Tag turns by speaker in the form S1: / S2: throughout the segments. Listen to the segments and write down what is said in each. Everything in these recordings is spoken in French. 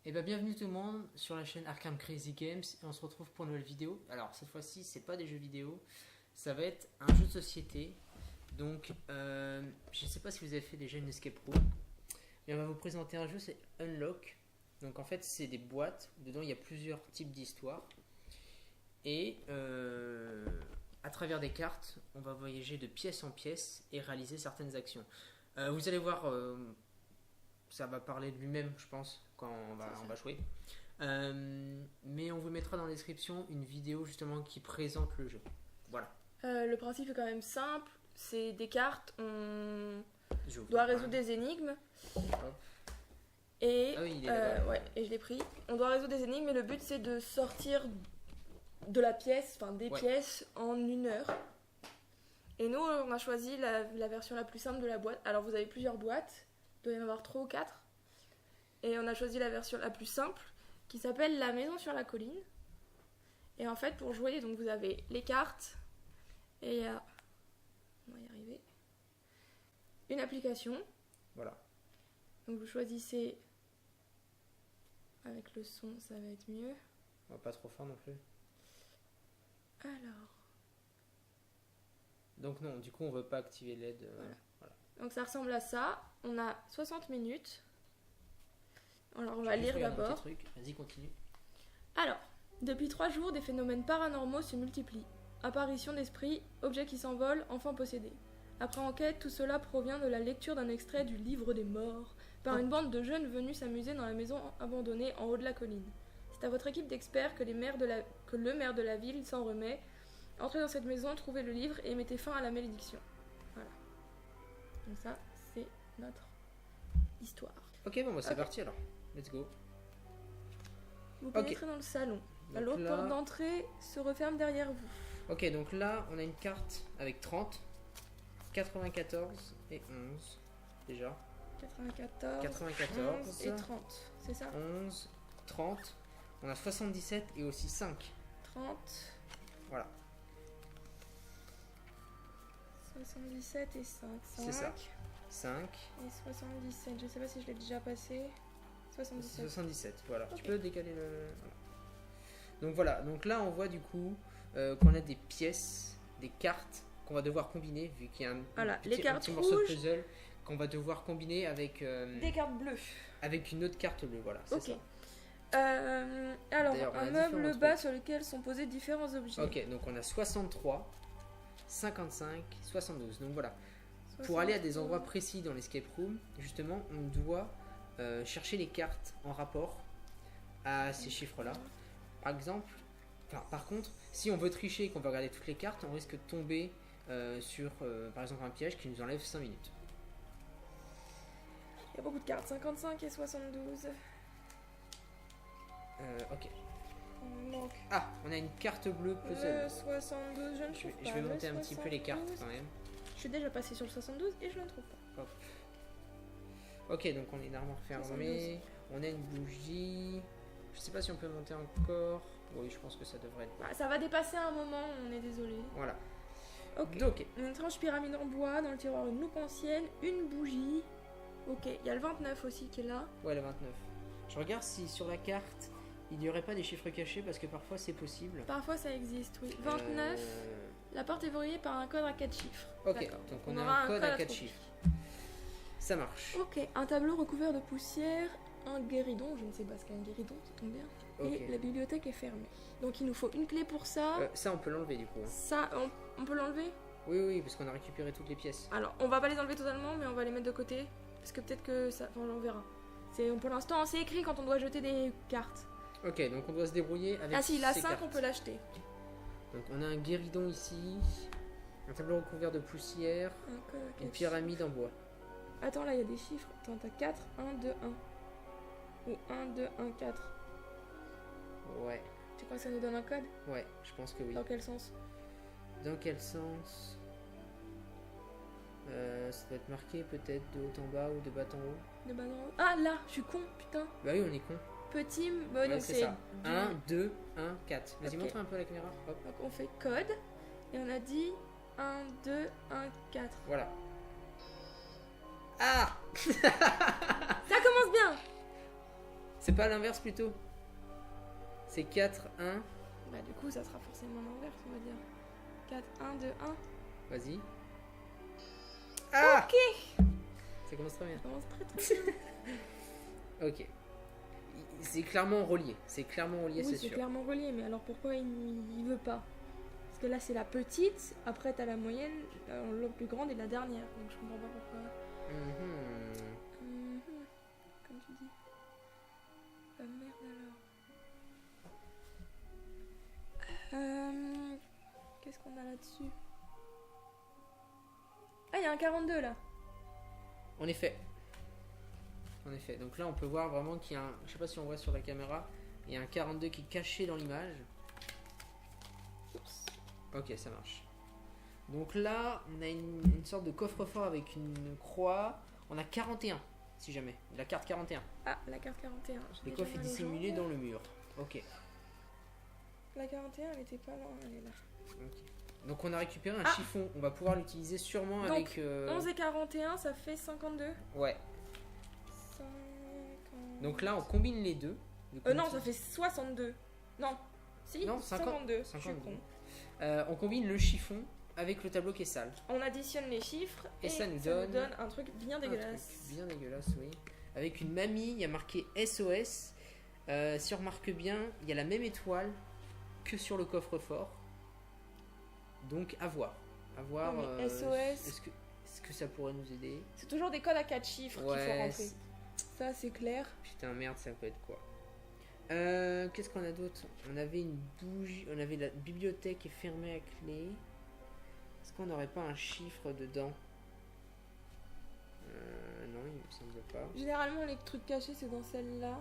S1: Et bien bienvenue tout le monde sur la chaîne Arkham Crazy Games et on se retrouve pour une nouvelle vidéo. Alors cette fois-ci c'est pas des jeux vidéo, ça va être un jeu de société. Donc je ne sais pas si vous avez fait déjà une escape room. Mais on va vous présenter un jeu, c'est Unlock. Donc en fait c'est des boîtes, dedans il y a plusieurs types d'histoires. Et à travers des cartes, on va voyager de pièce en pièce et réaliser certaines actions. Vous allez voir, ça va parler de lui-même je pense quand on va jouer. Mais on vous mettra dans la description une vidéo justement qui présente le jeu. Voilà.
S2: Le principe est quand même simple, c'est des cartes, on
S1: J'ouvre.
S2: doit résoudre des énigmes.
S1: Hop.
S2: Et,
S1: Ah oui, il est là-bas.
S2: ouais, et je l'ai pris. On doit résoudre des énigmes et le but c'est de sortir de la pièce, enfin des pièces en 1 heure. Et nous on a choisi la version la plus simple de la boîte. Alors vous avez plusieurs boîtes, il doit y en avoir 3 ou 4. Et on a choisi la version la plus simple qui s'appelle La Maison sur la Colline. Et en fait pour jouer, donc vous avez les cartes et on va y arriver, une application.
S1: Voilà.
S2: Donc vous choisissez, avec le son ça va être mieux.
S1: On va pas trop fort non plus.
S2: Alors,
S1: Donc non, du coup on veut pas activer l'aide.
S2: voilà. Donc ça ressemble à ça. On a 60 minutes. Alors on va
S1: Je vais juste
S2: lire
S1: regarder un
S2: d'abord.
S1: petit truc. Vas-y, continue.
S2: Alors, depuis 3 jours, des phénomènes paranormaux se multiplient. Apparition d'esprits, objets qui s'envolent, enfants possédés. Après enquête, tout cela provient de la lecture d'un extrait du Livre des Morts par une bande de jeunes venus s'amuser dans la maison abandonnée en haut de la colline. C'est à votre équipe d'experts que le maire de la ville s'en remet. Entrez dans cette maison, trouvez le livre et mettez fin à la malédiction. Voilà. Donc ça, c'est notre histoire.
S1: Ok, bon, bah, c'est
S2: Ok.
S1: parti alors. Let's go.
S2: Vous pouvez
S1: Ok.
S2: entrer dans le salon.
S1: Donc
S2: L'autre
S1: là-
S2: porte d'entrée se referme derrière vous.
S1: Ok, donc là on a une carte avec 30, 94 et 11 déjà.
S2: 94,
S1: 94
S2: 11 et 30, c'est ça?
S1: 11, 30. On a 77 et aussi 5.
S2: 30,
S1: Voilà,
S2: 77 et 5.
S1: c'est ça. 5,
S2: Et 77, je sais pas si je l'ai déjà passé. 77.
S1: 77. Voilà, tu
S2: Ok.
S1: peux décaler le. Voilà. Donc voilà, donc là on voit du coup qu'on a des pièces, des cartes qu'on va devoir combiner, vu qu'il y a un,
S2: Voilà,
S1: petit,
S2: les cartes
S1: un petit morceau de
S2: rouges.
S1: puzzle qu'on va devoir combiner avec,
S2: Des cartes bleues.
S1: avec une autre carte bleue. Voilà, c'est
S2: Ok.
S1: ça.
S2: Alors,
S1: D'ailleurs, on a
S2: un
S1: différents
S2: meuble
S1: trucs.
S2: bas sur lequel sont posés différents objets.
S1: Ok, donc on a 63, 55, 72. Donc voilà, pour aller à des endroits précis dans l'escape room, justement, on doit chercher les cartes en rapport à ces chiffres-là. Par exemple, par contre, si on veut tricher et qu'on veut regarder toutes les cartes, on risque de tomber sur, par exemple, un piège qui nous enlève 5 minutes.
S2: Il y a beaucoup de cartes, 55 et 72.
S1: Ok.
S2: Il manque
S1: Ah, on a une carte bleue puzzle.
S2: le 72, je ne
S1: Je
S2: trouve
S1: vais,
S2: pas.
S1: je vais
S2: le
S1: monter un petit peu les cartes
S2: 72.
S1: quand même.
S2: Je suis déjà passée sur le 72 et je ne le trouve pas.
S1: Hop. Ok, donc on est une armoire fermée. On a une bougie. Je sais pas si on peut monter encore. Oui, je pense que ça devrait être bon.
S2: Ah, ça va dépasser un moment, on est désolé.
S1: Voilà.
S2: Ok.
S1: Donc,
S2: Une étrange pyramide en bois, dans le tiroir une loupe ancienne, une bougie. Ok, il y a le 29 aussi qui est là.
S1: ouais, le 29. Je regarde si sur la carte, il n'y aurait pas des chiffres cachés parce que parfois c'est possible.
S2: Parfois ça existe, oui. 29, la porte est verrouillée par un code à 4 chiffres.
S1: Ok,
S2: D'accord.
S1: donc on
S2: aura
S1: a un code à 4
S2: trouver.
S1: chiffres. Ça marche.
S2: Ok, un tableau recouvert de poussière, un guéridon, je ne sais pas ce qu'est un guéridon, ça tombe bien.
S1: Ok.
S2: Et la bibliothèque est fermée. Donc il nous faut une clé pour ça.
S1: Ça, on peut l'enlever du coup. Hein.
S2: Ça, on peut l'enlever?
S1: Oui, oui, parce qu'on a récupéré toutes les pièces.
S2: Alors, on va pas les enlever totalement, mais on va les mettre de côté. Parce que peut-être que ça... Enfin, on verra. Pour l'instant, c'est écrit quand on doit jeter des cartes.
S1: Ok, donc on doit se débrouiller avec
S2: Ah si, la
S1: ces
S2: 5,
S1: cartes.
S2: on peut l'acheter.
S1: Donc on a un guéridon ici, un tableau recouvert de poussière,
S2: Un code à
S1: une
S2: 4
S1: pyramide en bois.
S2: Attends, là, il y a des chiffres. Attends, t'as 4, 1, 2, 1. Ou 1, 2, 1, 4.
S1: Ouais,
S2: Tu crois que ça nous donne un code?
S1: ouais, je pense que oui.
S2: Dans quel sens?
S1: Dans quel sens? Ça doit être marqué peut-être de haut en bas ou de bas en haut.
S2: De bas en haut. Ah, là, je suis con, putain.
S1: Bah oui, on est con.
S2: Petit,
S1: Ouais,
S2: donc
S1: c'est
S2: c'est...
S1: ça. 1, 2, 1, 4. Vas-y,
S2: Ok.
S1: montre un peu à la caméra. Hop,
S2: Donc on fait code. Et on a dit 1, 2, 1, 4.
S1: voilà. Ah
S2: Ça commence bien!
S1: C'est pas l'inverse plutôt? C'est 4, 1.
S2: Bah du coup ça sera forcément l'inverse on va dire. 4, 1, 2, 1.
S1: Vas-y. Ah!
S2: Ok.
S1: Ça commence très bien.
S2: Ça commence très bien.
S1: Ok. C'est clairement relié. C'est clairement relié,
S2: Oui
S1: c'est
S2: c'est
S1: sûr.
S2: clairement relié mais alors pourquoi il veut pas? Parce que là c'est la petite, après t'as la moyenne, la plus grande et la dernière. Donc je comprends pas pourquoi.
S1: Mhm.
S2: Comme tu dis. Ah merde alors. Qu'est-ce qu'on a là-dessus? Ah, il y a un 42 là.
S1: En effet. En effet. Donc là, on peut voir vraiment qu'il y a un... Je sais pas si on voit sur la caméra. Il y a un 42 qui est caché dans l'image.
S2: Oups.
S1: Ok, ça marche. Donc là, on a une sorte de coffre-fort avec une croix. On a 41, si jamais. La carte 41.
S2: Ah, la carte 41.
S1: Le coffre est dissimulé dans le mur. Ok.
S2: La 41, elle était pas loin, elle est là.
S1: Ok. Donc on a récupéré un
S2: Ah.
S1: chiffon. On va pouvoir l'utiliser sûrement
S2: Donc,
S1: avec...
S2: 11 et 41, ça fait 52.
S1: Ouais.
S2: 50...
S1: Donc là, on combine les deux.
S2: non, ça fait 62. Non. Si,
S1: Non,
S2: 52.
S1: 52.
S2: Je suis con.
S1: On combine le chiffon avec le tableau qui est sale.
S2: On additionne les chiffres
S1: Et ça nous donne
S2: un truc bien dégueulasse.
S1: Un truc bien dégueulasse, oui. Avec une mamie, il y a marqué SOS. Si on remarque bien, il y a la même étoile que sur le coffre-fort. Donc à voir. À voir.
S2: Oui, mais SOS.
S1: Est-ce que ça pourrait nous aider?
S2: C'est toujours des codes à 4 chiffres qu'il faut
S1: Ouais.
S2: rentrer. Ça, c'est clair.
S1: Putain, merde, ça peut être quoi? Qu'est-ce qu'on a d'autre? On avait une bougie. On avait la bibliothèque est fermée à clé. Est-ce qu'on n'aurait pas un chiffre dedans? Non, il me semble pas.
S2: Généralement, les trucs cachés, c'est dans celle-là.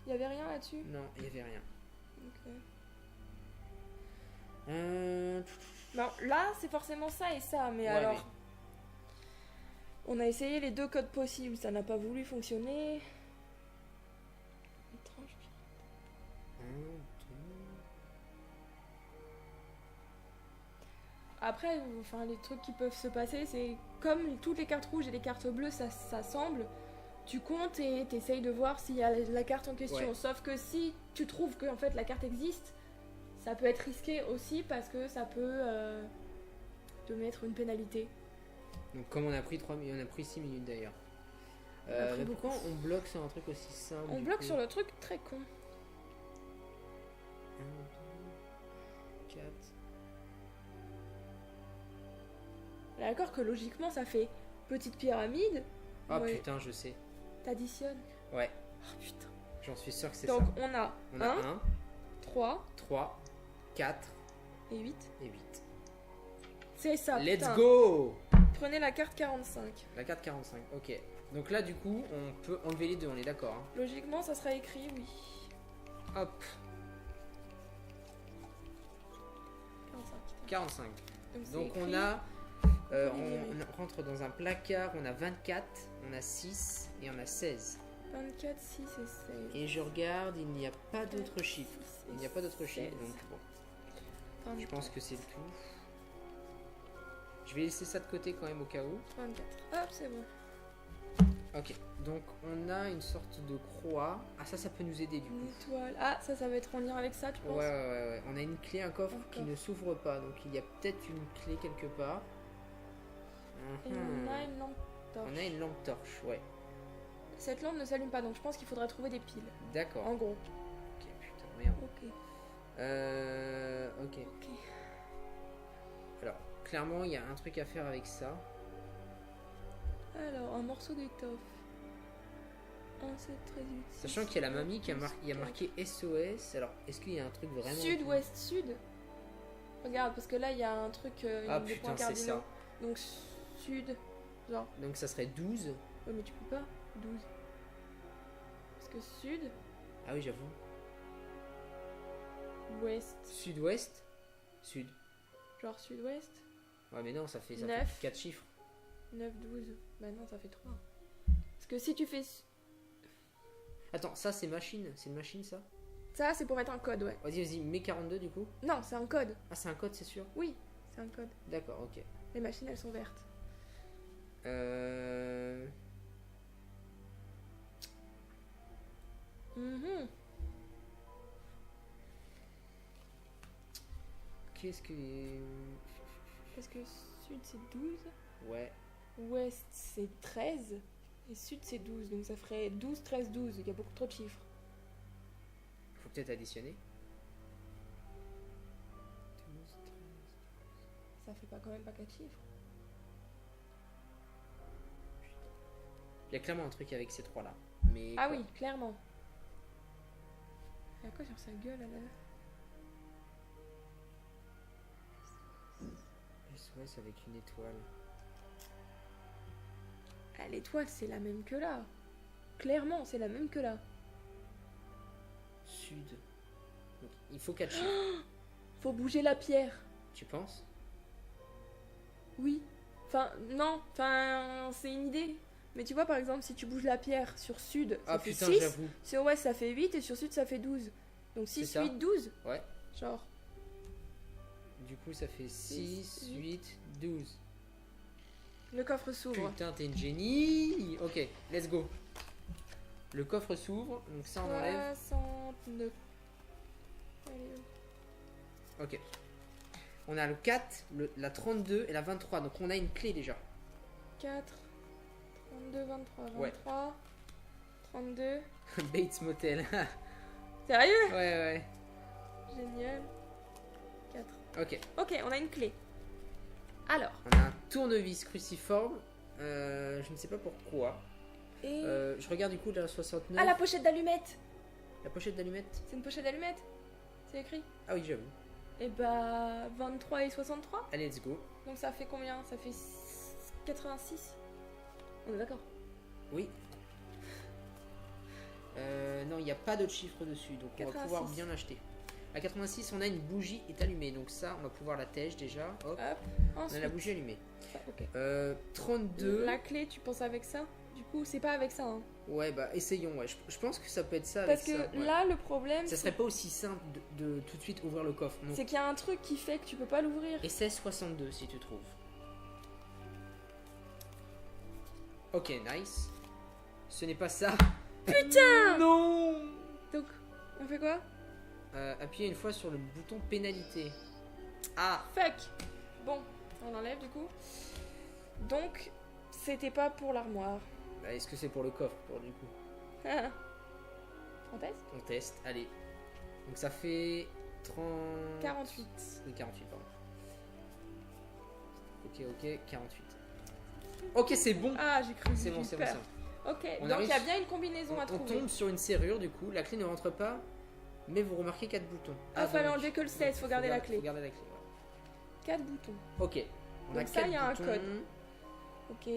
S2: Il y avait rien là-dessus?
S1: Non, il n'y avait rien.
S2: Ok.
S1: Euh...
S2: Non, là, c'est forcément ça et ça, mais
S1: Ouais,
S2: alors... On a essayé les deux codes possibles, ça n'a pas voulu fonctionner. Étrange. Après, enfin, les trucs qui peuvent se passer, c'est comme toutes les cartes rouges et les cartes bleues, ça semble. Tu comptes et t'essayes de voir s'il y a la carte en question.
S1: Ouais.
S2: Sauf que si tu trouves que en fait la carte existe, ça peut être risqué aussi parce que ça peut te mettre une pénalité.
S1: Donc comme on a pris 3 minutes, on a pris 6 minutes d'ailleurs.
S2: On a pris
S1: Mais
S2: beaucoup.
S1: pourquoi on bloque sur un truc aussi simple?
S2: On
S1: du
S2: bloque
S1: coup
S2: sur le truc très con.
S1: 1, 2, 4.
S2: D'accord que logiquement ça fait petite pyramide.
S1: Ah
S2: Ouais.
S1: putain, je sais.
S2: T'additionnes.
S1: Ouais,
S2: Oh putain.
S1: j'en suis sûr que c'est
S2: Donc
S1: ça.
S2: on a
S1: On a
S2: 1,
S1: 1,
S2: 3
S1: 3, 4
S2: et 8.
S1: et 8.
S2: C'est ça.
S1: Let's
S2: putain.
S1: go!
S2: Prenez la carte 45.
S1: La carte 45, ok. Donc là, du coup, on peut enlever les deux, on est d'accord. Hein.
S2: Logiquement ça sera écrit oui.
S1: Hop,
S2: 45.
S1: 45.
S2: c'est
S1: Donc
S2: écrit.
S1: on a...
S2: faut les virer.
S1: on rentre dans un placard, on a 24, on a 6 et on a 16.
S2: 24, 6 et 16.
S1: Et je regarde, il n'y a pas d'autres chiffres.
S2: 6
S1: Il n'y a pas d'autres chiffres,
S2: 16.
S1: donc bon, je
S2: 24,
S1: pense que c'est le tout. Je vais laisser ça de côté quand même au cas où.
S2: 24. Hop, c'est bon.
S1: Ok, donc on a une sorte de croix. Ah ça peut nous aider du
S2: Une
S1: coup.
S2: étoile. Ah, ça va être en lien avec ça, tu penses?
S1: Ouais. On a une clé, un coffre
S2: Un
S1: qui
S2: coffre.
S1: ne s'ouvre pas. Donc il y a peut-être une clé quelque part.
S2: Et
S1: Mhm.
S2: on a une lampe torche.
S1: On a une lampe torche, ouais.
S2: Cette lampe ne s'allume pas, donc je pense qu'il faudra trouver des piles.
S1: D'accord.
S2: En gros.
S1: Ok, putain, merde.
S2: Ok.
S1: Ok.
S2: Ok.
S1: Alors, clairement, il y a un truc à faire avec ça.
S2: Alors, un morceau d'étoffe. 1, 7, 13, 8.
S1: Sachant qu'il y a la mamie qui a, il y a marqué SOS. Alors, est-ce qu'il y a un truc vraiment...
S2: Sud, ouest, sud. Regarde, parce que là, il y a un truc.
S1: Ah
S2: des
S1: putain,
S2: points
S1: c'est
S2: cardinaux.
S1: ça.
S2: Donc, sud. Genre.
S1: Donc ça serait 12.
S2: Ouais, mais tu peux pas. 12. Parce que sud,
S1: Ah oui, j'avoue.
S2: ouest.
S1: Sud-ouest. Sud.
S2: Genre sud-ouest.
S1: Ouais, mais non, ça fait
S2: 9.
S1: 4 chiffres.
S2: 9, 12. Bah non, ça fait 3. Parce que si tu fais.
S1: Attends, ça c'est machine. C'est une machine ça?
S2: Ça, c'est pour mettre un code, ouais.
S1: Vas-y, mets 42 du coup.
S2: Non, c'est un code.
S1: Ah, c'est un code, c'est sûr?
S2: Oui, c'est un code.
S1: D'accord, ok.
S2: Les machines, elles sont vertes. Mhm.
S1: Qu'est-ce que...
S2: Parce que sud c'est 12,
S1: Ouais.
S2: ouest c'est 13, et sud c'est 12. Donc ça ferait 12, 13, 12. Il y a beaucoup trop de chiffres.
S1: Faut peut-être additionner.
S2: Ça fait pas quand même pas 4 chiffres.
S1: Il y a clairement un truc avec ces trois-là. Mais
S2: Ah
S1: quoi.
S2: oui, clairement. Il y a quoi sur sa gueule là?
S1: SOS avec une étoile.
S2: Ah, l'étoile c'est la même que là. Clairement c'est la même que là.
S1: Sud. Donc, il faut 4 chiffres.
S2: Faut bouger la pierre.
S1: Tu penses?
S2: Oui. Enfin, non. Enfin, c'est une idée. Mais tu vois, par exemple, si tu bouges la pierre sur sud, ça
S1: Ah
S2: fait
S1: putain,
S2: 6.
S1: j'avoue.
S2: Sur ouest, ça fait 8. Et sur sud, ça fait 12. Donc 6,
S1: C'est ça.
S2: 8, 12.
S1: Ouais.
S2: Genre.
S1: Du coup, ça fait 6,
S2: Six,
S1: 8, 12.
S2: Le coffre s'ouvre.
S1: Putain, t'es une génie. Ok, let's go. Le coffre s'ouvre, donc ça on enlève.
S2: 69. Allez,
S1: Ok. On a le 4, la 32 et la 23, donc on a une clé déjà.
S2: 4, 32, 23,
S1: Ouais.
S2: 23, 32.
S1: Bates Motel.
S2: Sérieux?
S1: Ouais, ouais.
S2: Génial. 4.
S1: Ok.
S2: Ok, on a une clé. Alors.
S1: On a un tournevis cruciforme. Je ne sais pas pourquoi.
S2: Et.
S1: Je regarde du coup la 69.
S2: Ah, la pochette d'allumettes!
S1: La pochette d'allumettes.
S2: C'est une pochette d'allumettes? C'est écrit?
S1: Ah oui, j'avoue.
S2: Et bah 23 et 63.
S1: Allez, let's go.
S2: Donc ça fait combien? Ça fait 86. On est d'accord.
S1: Oui. Non, il n'y a pas d'autres chiffres dessus, donc on va
S2: 86.
S1: pouvoir bien l'acheter. À 86, on a une bougie est allumée, donc ça, on va pouvoir la tèche déjà. Hop,
S2: Hop.
S1: on a
S2: Ensuite.
S1: la bougie allumée.
S2: Ça, ok.
S1: 32.
S2: La clé, tu penses avec ça? Du coup, c'est pas avec ça. Hein.
S1: Ouais, bah essayons. Ouais. Je pense que ça peut être ça.
S2: Parce
S1: avec
S2: que
S1: ça, ouais.
S2: là, le problème,
S1: Ça serait pas aussi simple de tout de suite ouvrir le coffre. Donc,
S2: c'est qu'il y a un truc qui fait que tu peux pas l'ouvrir.
S1: essaie 62 si tu trouves. Ok, nice. Ce n'est pas ça.
S2: Putain!
S1: Non.
S2: Donc, on fait quoi?
S1: Appuyez une fois sur le bouton pénalité. Ah.
S2: Fuck! Bon, on enlève du coup. Donc, c'était pas pour l'armoire.
S1: Bah, est-ce que c'est pour le coffre pour du coup?
S2: On teste?
S1: On teste. Allez. Donc ça fait 30...
S2: 48.
S1: Oui, 48, pardon. Ok, 48. Ok, c'est bon.
S2: Ah, j'ai cru.
S1: C'est
S2: j'ai
S1: bon,
S2: eu
S1: c'est bon,
S2: peur.
S1: c'est bon.
S2: Ok,
S1: On
S2: donc il y a
S1: arrive-
S2: bien une combinaison à
S1: On
S2: trouver.
S1: tombe sur une serrure du coup, la clé ne rentre pas, mais vous remarquez 4 boutons.
S2: Ah, fallait
S1: donc-
S2: enlever que le 16, faut garder la clé.
S1: Faut garder la clé, ouais.
S2: 4 boutons.
S1: Ok. On a
S2: Donc ça,
S1: 4
S2: il y a un
S1: boutons.
S2: code. Ok.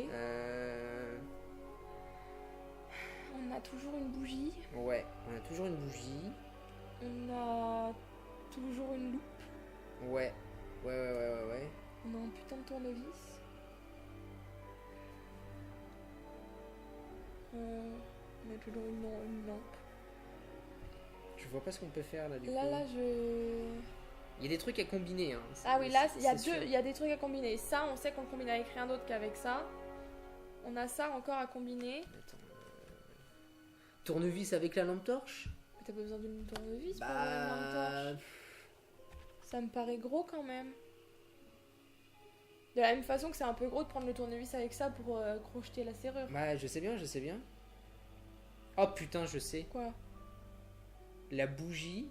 S2: On a toujours une bougie.
S1: Ouais, on a toujours une bougie.
S2: On a toujours une loupe.
S1: Ouais. Ouais.
S2: On a un putain de tournevis. On a toujours une lampe.
S1: Je vois pas ce qu'on peut faire là du coup.
S2: Là, je...
S1: Il y a des trucs à combiner. Hein.
S2: Ah oui, là,
S1: C'est-
S2: il y a
S1: c'est sûr.
S2: il y a des trucs à combiner. Ça, on sait qu'on combine avec rien d'autre qu'avec ça. On a ça encore à combiner.
S1: Attends, tournevis avec la lampe torche.
S2: Mais t'as pas besoin d'une tournevis pour avoir une lampe
S1: Bah...
S2: torche. Ça me paraît gros quand même. De la même façon que c'est un peu gros de prendre le tournevis avec ça pour crocheter la serrure.
S1: Ouais, je sais bien. Oh putain, je sais.
S2: Quoi?
S1: La bougie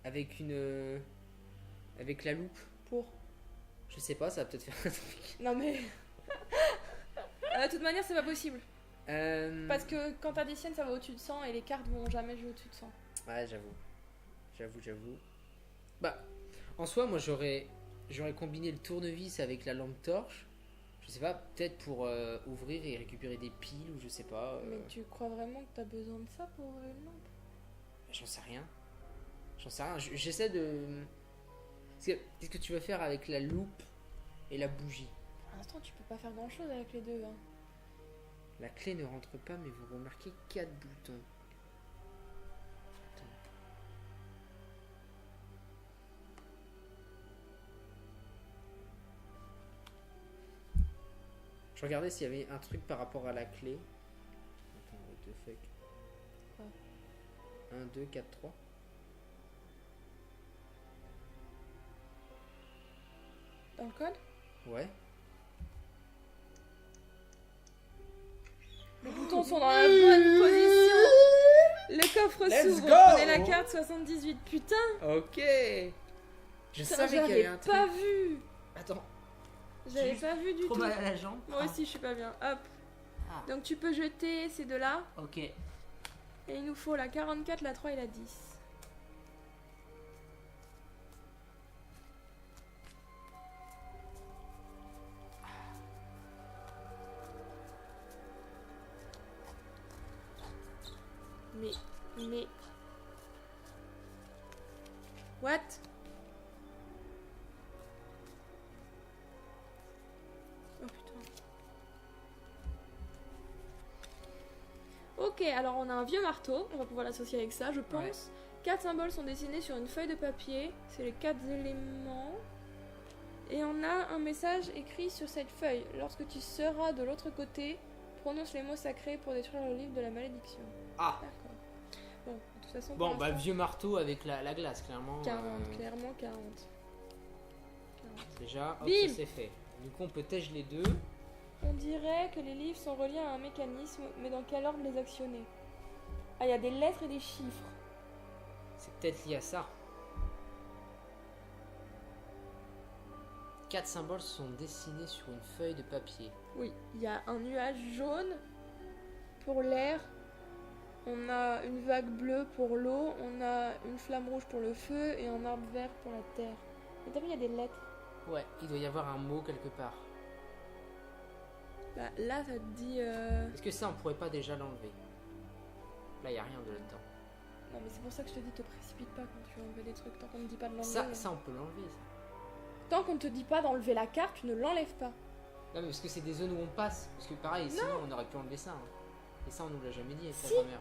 S1: avec une... avec la loupe.
S2: Pour?
S1: Je sais pas, ça va peut-être faire un truc.
S2: Non mais... De toute manière, c'est pas possible. Parce que quand t'additionnes, ça va au-dessus de 100 et les cartes vont jamais jouer au-dessus de 100.
S1: Ouais, j'avoue. Bah, en soi, moi j'aurais combiné le tournevis avec la lampe torche. Je sais pas, peut-être pour ouvrir et récupérer des piles ou je sais pas.
S2: Mais tu crois vraiment que t'as besoin de ça pour une lampe?
S1: J'en sais rien. J'essaie de... Qu'est-ce que tu vas faire avec la loupe et la bougie?
S2: Pour l'instant, tu peux pas faire grand-chose avec les deux. Hein.
S1: La clé ne rentre pas, mais vous remarquez 4 boutons. Attends. Je regardais s'il y avait un truc par rapport à la clé. Attends, what the fuck.
S2: Quoi?
S1: 1, 2, 4, 3.
S2: Dans le code?
S1: Ouais.
S2: Les boutons sont dans la bonne position. Le coffre
S1: Let's
S2: s'ouvre.
S1: go.
S2: Prenez la carte 78. Putain,
S1: Ok. Je
S2: putain,
S1: savais qu'il y avait
S2: j'avais
S1: un truc.
S2: pas vu.
S1: Attends.
S2: J'avais
S1: J'ai
S2: pas vu du
S1: Trop
S2: tout.
S1: mal à la jambe.
S2: Moi aussi, je suis pas bien. Hop.
S1: Ah.
S2: Donc tu peux jeter ces deux-là.
S1: Ok.
S2: Et il nous faut la 44, la 3 et la 10. Mais... What? Oh putain. Ok, alors on a un vieux marteau, on va pouvoir l'associer avec ça, je pense.
S1: Ouais.
S2: 4 symboles sont dessinés sur une feuille de papier, c'est les 4 éléments. Et on a un message écrit sur cette feuille. Lorsque tu seras de l'autre côté, prononce les mots sacrés pour détruire le livre de la malédiction.
S1: Ah.
S2: D'accord. Bon, de toute façon,
S1: Bon,
S2: pour
S1: bah
S2: l'instant,
S1: vieux marteau avec la glace, clairement.
S2: 40, clairement 40.
S1: Déjà, hop,
S2: Bim.
S1: ça c'est fait. Du coup, on peut tèche les deux.
S2: On dirait que les livres sont reliés à un mécanisme, mais dans quel ordre les actionner? Ah, il y a des lettres et des chiffres.
S1: C'est peut-être lié à ça. 4 symboles sont dessinés sur une feuille de papier.
S2: Oui, il y a un nuage jaune pour l'air, on a une vague bleue pour l'eau, on a une flamme rouge pour le feu et un arbre vert pour la terre. Et t'as vu, il y a des lettres.
S1: Ouais, il doit y avoir un mot quelque part.
S2: Bah, là, ça te dit...
S1: Est-ce que ça, on pourrait pas déjà l'enlever? Là, il n'y a rien de là-dedans.
S2: Non, mais c'est pour ça que je te dis, te précipite pas quand tu enlèves des trucs, tant qu'on ne dit pas de l'enlever.
S1: Ça, on peut l'enlever, ça.
S2: Tant qu'on ne te dit pas d'enlever la carte, tu ne l'enlèves pas.
S1: Non, mais parce que c'est des zones où on passe. Parce que pareil, sinon, on aurait pu enlever ça. Hein. Et ça, on nous l'a jamais dit avec
S2: Si.
S1: la grand-mère.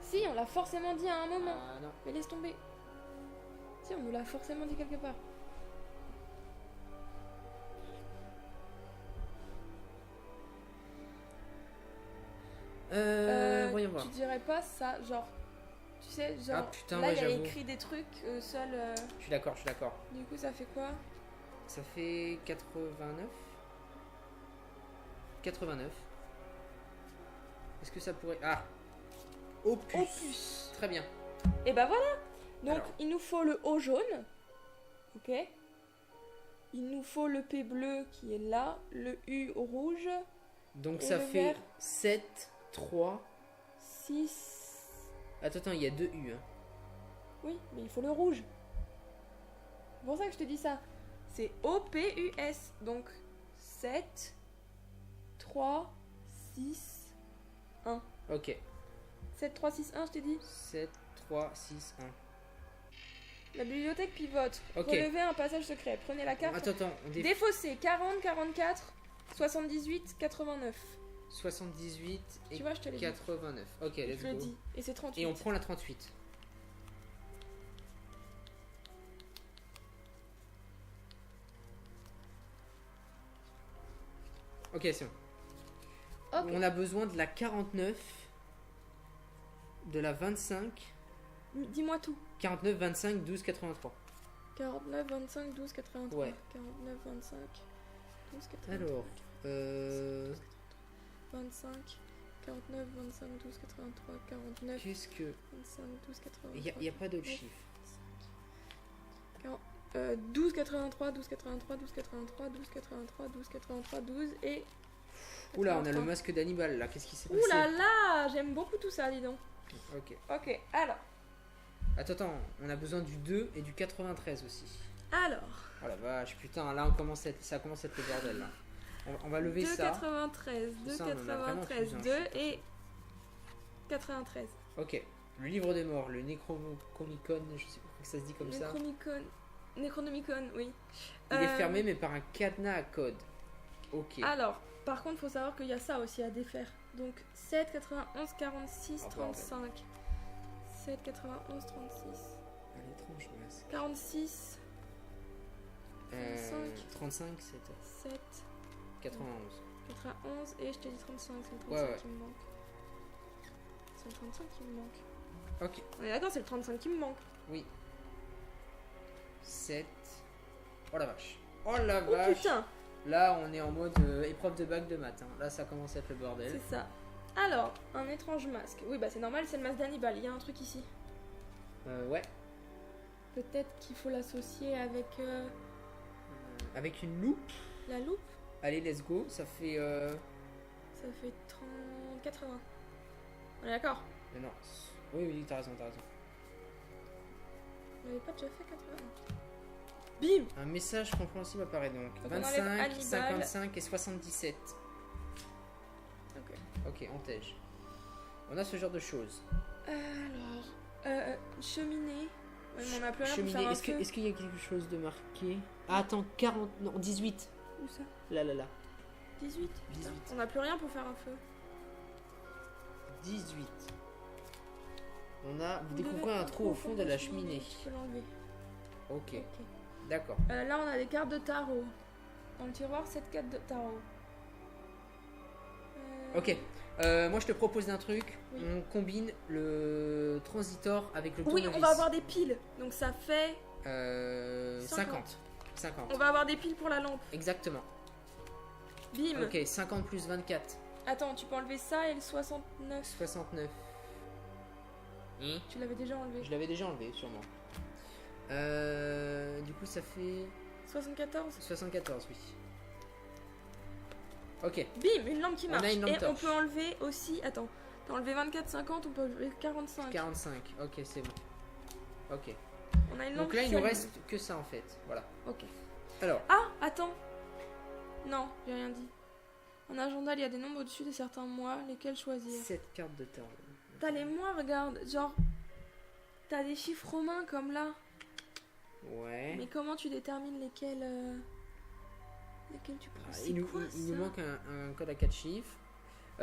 S2: Si, on l'a forcément dit à un moment.
S1: Ah non.
S2: Mais laisse tomber. Si, on nous l'a forcément dit quelque part.
S1: Voyons voir.
S2: Tu dirais pas ça, genre... Tu sais, genre...
S1: Ah, putain,
S2: là,
S1: ouais,
S2: il y a
S1: j'avoue.
S2: écrit des trucs seuls...
S1: Je suis d'accord, je suis d'accord.
S2: Du coup, ça fait quoi?
S1: Ça fait 89. 89. Est-ce que ça pourrait... Ah, Opus.
S2: Opus.
S1: Très bien.
S2: Et bah voilà. Donc,
S1: Alors.
S2: il nous faut le O jaune. Ok. Il nous faut le P bleu qui est là. Le U rouge.
S1: Donc
S2: Et
S1: ça
S2: le
S1: fait
S2: vert.
S1: 7, 3...
S2: 6...
S1: Attends, il y a 2 U. Hein.
S2: Oui, mais il faut le rouge. C'est pour ça que je te dis ça. C'est O-P-U-S. Donc 7, 3, 6, 1.
S1: Ok.
S2: 7, 3, 6, 1, je t'ai dit.
S1: 7, 3, 6, 1.
S2: La bibliothèque pivote.
S1: Ok.
S2: Relevez un passage secret. Prenez la carte.
S1: Attends, on
S2: Défaussé. 40, 44, 78, 89.
S1: 78 et
S2: Tu vois, je te l'ai dit.
S1: 89. Ok,
S2: Je
S1: let's
S2: te l'ai
S1: go.
S2: dit. Et c'est 38.
S1: Et on prend la 38. Ok, c'est bon.
S2: Ok.
S1: On a besoin de la 49, de la 25,
S2: Dis-moi tout.
S1: 49, 25, 12, 83.
S2: 49, 25, 12, 83.
S1: Ouais.
S2: 49, 25, 12, 83.
S1: Alors,
S2: 25, 49, 25, 12, 83, 49,
S1: qu'est-ce que...
S2: 25, 12, 83.
S1: Il n'y a pas d'autres chiffres.
S2: 12, 83, 12, 83, 12, 83, 12, 83, 12, 83, 12 et...
S1: Oula, on a le
S2: 83.
S1: masque d'Hannibal là, qu'est-ce qui s'est passé?
S2: Ouh là là, j'aime beaucoup tout ça, dis donc.
S1: Ok.
S2: Ok, alors.
S1: Attends, on a besoin du 2 et du 93 aussi.
S2: Alors.
S1: Oh la vache, putain, là ça commence à être le bordel là. On va lever
S2: 2,
S1: ça.
S2: 93, 2,
S1: Ça, on en a vraiment
S2: 93,
S1: plus, hein,
S2: 2
S1: c'est
S2: et 93.
S1: Ok. Le livre des morts, le Necronomicon, je sais pas comment ça se dit comme ça.
S2: Necronomicon, oui.
S1: Il est fermé mais par un cadenas à code. Ok.
S2: Alors, par contre, il faut savoir qu'il y a ça aussi à défaire. Donc 7, 91, 46,
S1: Oh, bordel.
S2: 35. 7, 91, 36.
S1: Un étrange masque.
S2: 46,
S1: 35, c'était
S2: 7,
S1: 91.
S2: 91 et je t'ai dit 35, c'est le 35
S1: Ouais, ouais.
S2: qui me manque. C'est le 35 qui me manque.
S1: Ok,
S2: On est d'accord, c'est le 35 qui me manque.
S1: oui. 7. Oh la vache. Oh la
S2: Oh
S1: vache.
S2: putain,
S1: Là, on est en mode épreuve de bac de maths. Hein. Là, ça commence à être le bordel.
S2: c'est ça. Alors, un étrange masque. Oui, bah c'est normal, c'est le masque d'Hannibal. Il y a un truc ici.
S1: Ouais.
S2: Peut-être qu'il faut l'associer avec
S1: Avec une loupe.
S2: la loupe.
S1: Allez, let's go. Ça fait.
S2: Ça fait 30... 80. On est d'accord?
S1: Non. Oui, oui, t'as raison, t'as raison.
S2: On n'avait pas déjà fait 80. Bim!
S1: Un message compréhensible apparaît donc.
S2: Donc on enlève
S1: 25,
S2: Hannibal.
S1: 55 et 77.
S2: Ok.
S1: Ok, on tège. On a ce genre de choses.
S2: Alors, cheminée. Ouais, mais on a plus rien pour
S1: Cheminée.
S2: faire un
S1: Est-ce
S2: feu.
S1: qu'il y a quelque chose de marqué? Ah, attends, 40. Non, 18.
S2: Où ça?
S1: Là, là, là.
S2: 18.
S1: 18.
S2: On n'a plus rien pour faire un feu.
S1: 18. On a. Vous
S2: Vous
S1: découvrez
S2: devez
S1: un
S2: être
S1: trou au fond de la cheminée.
S2: Je peux l'enlever.
S1: Ok,
S2: Ok.
S1: d'accord.
S2: Là, on a des cartes de tarot. Dans le tiroir, 7 cartes de tarot.
S1: Ok. Moi, je te propose un truc.
S2: Oui.
S1: On combine le transitor avec le
S2: Oui,
S1: tournevis.
S2: on va avoir des piles. Donc ça fait...
S1: 50. 50.
S2: On va avoir des piles pour la lampe.
S1: Exactement.
S2: Bim.
S1: Ok, 50 plus 24.
S2: Attends, tu peux enlever ça et le 69.
S1: 69.
S2: Tu l'avais déjà enlevé.
S1: Je l'avais déjà enlevé, sûrement. Du coup, ça fait
S2: 74.
S1: 74, oui. Ok.
S2: Bim, une lampe qui
S1: On a
S2: marche.
S1: une lampe
S2: Et on
S1: torche.
S2: peut enlever aussi... Attends, t'as enlevé 24, 50, on peut enlever 45.
S1: 45. Ok, c'est bon. Ok.
S2: On a une lampe
S1: Donc là,
S2: qui
S1: il nous
S2: allume.
S1: reste que ça, en fait. Voilà.
S2: Ok.
S1: Alors.
S2: Ah, attends. Non, j'ai rien dit. En agenda, il y a des nombres au-dessus de certains mois, lesquels choisir.
S1: 7 cartes de tarot.
S2: T'as les mois, regarde, genre... T'as des chiffres romains comme là.
S1: Ouais.
S2: Mais comment tu détermines lesquels... Lesquels tu prends?
S1: Ah,
S2: C'est
S1: il nous,
S2: quoi,
S1: il nous
S2: ça?
S1: manque un code à 4 chiffres.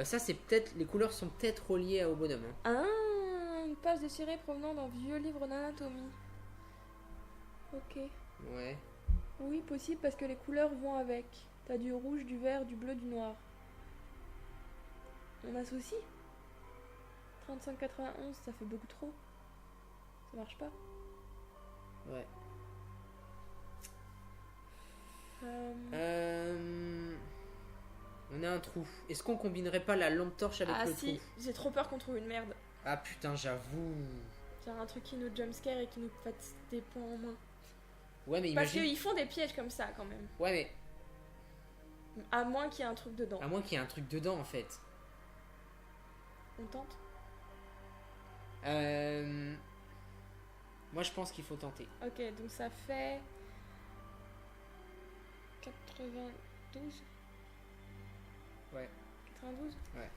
S1: Ça, c'est peut-être. Les couleurs sont peut-être reliées au bonhomme. Hein.
S2: Ah, une page déchirée provenant d'un vieux livre d'anatomie. Ok.
S1: Ouais.
S2: Oui, possible parce que les couleurs vont avec. T'as du rouge, du vert, du bleu, du noir. On associe 35,91, ça fait beaucoup trop. Ça marche pas.
S1: Ouais.
S2: Euh,
S1: On a un trou. Est-ce qu'on combinerait pas la lampe torche avec
S2: Ah
S1: le
S2: si,
S1: trou?
S2: j'ai trop peur qu'on trouve une merde.
S1: Ah putain, j'avoue.
S2: Genre un truc qui nous jumpscare et qui nous fasse des points en main.
S1: Ouais, mais
S2: Parce
S1: imagine.
S2: qu'ils font des pièges comme ça quand même.
S1: Ouais, mais
S2: À moins qu'il y ait un truc dedans.
S1: à moins qu'il y ait un truc dedans en fait.
S2: On tente.
S1: Moi, je pense qu'il faut tenter.
S2: Ok, donc ça fait 92.
S1: Ouais.
S2: 92.
S1: Ouais.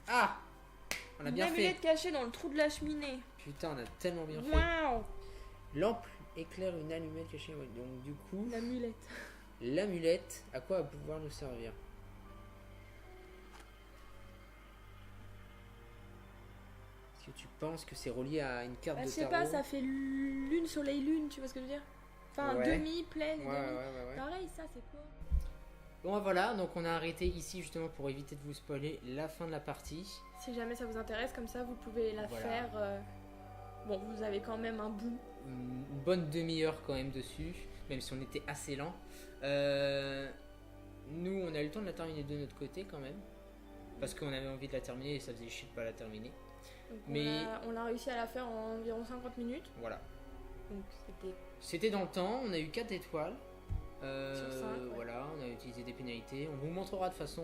S1: Ah! On a
S2: Une
S1: bien fait.
S2: amulette cachée dans le trou de la cheminée.
S1: Putain, on a tellement bien fait.
S2: Waouh!
S1: Lampe éclaire une allumette cachée. Ouais, donc, du coup,
S2: L'amulette.
S1: l'amulette, à quoi va pouvoir nous servir? Est-ce que tu penses que c'est relié à une carte
S2: Bah,
S1: de
S2: je sais
S1: tarot?
S2: pas, ça fait lune, soleil, lune, tu vois ce que je veux dire? Enfin,
S1: Ouais.
S2: demi, pleine,
S1: Ouais,
S2: demi.
S1: ouais, ouais, ouais.
S2: Pareil, ça, c'est quoi?
S1: Bon, voilà, donc on a arrêté ici justement pour éviter de vous spoiler la fin de la partie.
S2: Si jamais ça vous intéresse, comme ça, vous pouvez la
S1: Voilà.
S2: faire. Bon, vous avez quand même un bout.
S1: Une bonne demi-heure quand même dessus, même si on était assez lent. Nous, on a eu le temps de la terminer de notre côté quand même, parce qu'on avait envie de la terminer et ça faisait chier de pas la terminer.
S2: Donc
S1: Mais-
S2: on l'a réussi à la faire en environ 50 minutes.
S1: Voilà.
S2: Donc c'était.
S1: C'était dans le temps, on a eu 4 étoiles.
S2: Sur cinq, ouais.
S1: Voilà, on a utilisé des pénalités. On vous montrera de toute façon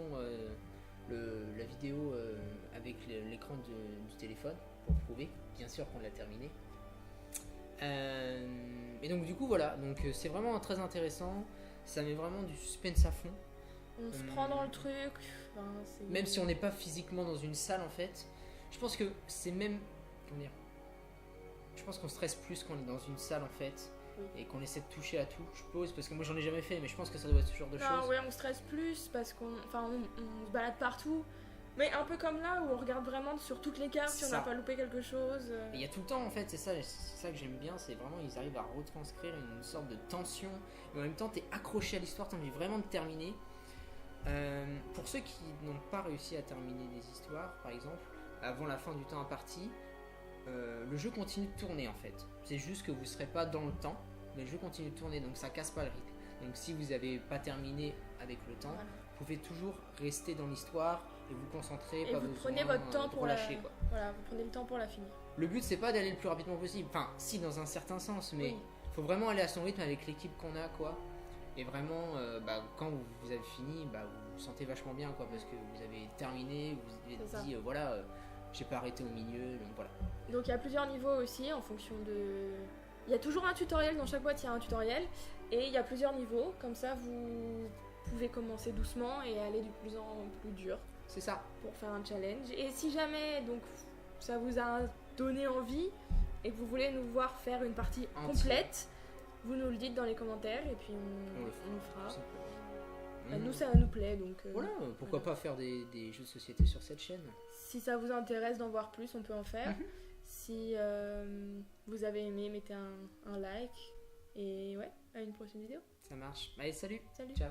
S1: la vidéo avec l'écran du téléphone pour prouver, bien sûr qu'on l'a terminé. Et donc du coup voilà, donc c'est vraiment très intéressant. Ça met vraiment du suspense à fond.
S2: On se prend dans le truc. Enfin, c'est-
S1: Même si on n'est pas physiquement dans une salle en fait, je pense que c'est même. Comment dire? Je pense qu'on stresse plus quand on est dans une salle en fait.
S2: Oui.
S1: Et qu'on essaie de toucher à tout, je suppose, parce que moi j'en ai jamais fait, mais je pense que ça doit être ce genre de
S2: Non,
S1: choses.
S2: ouais, on stresse plus parce qu'on on se balade partout. Mais un peu comme là où on regarde vraiment sur toutes les cartes si on
S1: Ça.
S2: n'a pas loupé quelque chose.
S1: Et il y a tout le temps en fait, c'est ça que j'aime bien, c'est vraiment ils arrivent à retranscrire une sorte de tension, mais en même temps t'es accroché à l'histoire, t'as envie vraiment de terminer. Pour ceux qui n'ont pas réussi à terminer des histoires, par exemple, avant la fin du temps imparti, le jeu continue de tourner en fait. C'est juste que vous ne serez pas dans le temps, mais le jeu continue de tourner, donc ça casse pas le rythme. Donc si vous n'avez pas terminé avec le temps,
S2: Voilà.
S1: vous pouvez toujours rester dans l'histoire et vous concentrer.
S2: Et
S1: pas
S2: vous
S1: besoin
S2: prenez votre temps
S1: de
S2: pour
S1: relâcher,
S2: la...
S1: quoi.
S2: Voilà, vous prenez le temps pour la finir.
S1: Le but c'est pas d'aller le plus rapidement possible, enfin si dans un certain sens, mais
S2: Oui.
S1: faut vraiment aller à son rythme avec l'équipe qu'on a, quoi. Et vraiment, quand vous avez fini, vous vous sentez vachement bien, quoi, parce que vous avez terminé, vous vous
S2: C'est ça.
S1: êtes dit, j'ai pas arrêté au milieu, donc voilà.
S2: Donc il y a plusieurs niveaux aussi en fonction de... Il y a toujours un tutoriel, dans chaque boîte il y a un tutoriel. Et il y a plusieurs niveaux, comme ça vous pouvez commencer doucement et aller du plus en plus dur
S1: C'est ça.
S2: pour faire un challenge. Et si jamais donc ça vous a donné envie et que vous voulez nous voir faire une partie
S1: Entière.
S2: complète, vous nous le dites dans les commentaires et puis
S1: On le
S2: on le
S1: tout
S2: fera.
S1: simplement.
S2: Bah, nous ça nous plaît donc
S1: Voilà, pourquoi
S2: voilà.
S1: pas faire des jeux de société sur cette chaîne.
S2: Si ça vous intéresse d'en voir plus, on peut en faire.
S1: Mhm.
S2: Si vous avez aimé, mettez un like. Et ouais, à une prochaine vidéo.
S1: Ça marche. Allez, salut.
S2: Salut.
S1: Ciao.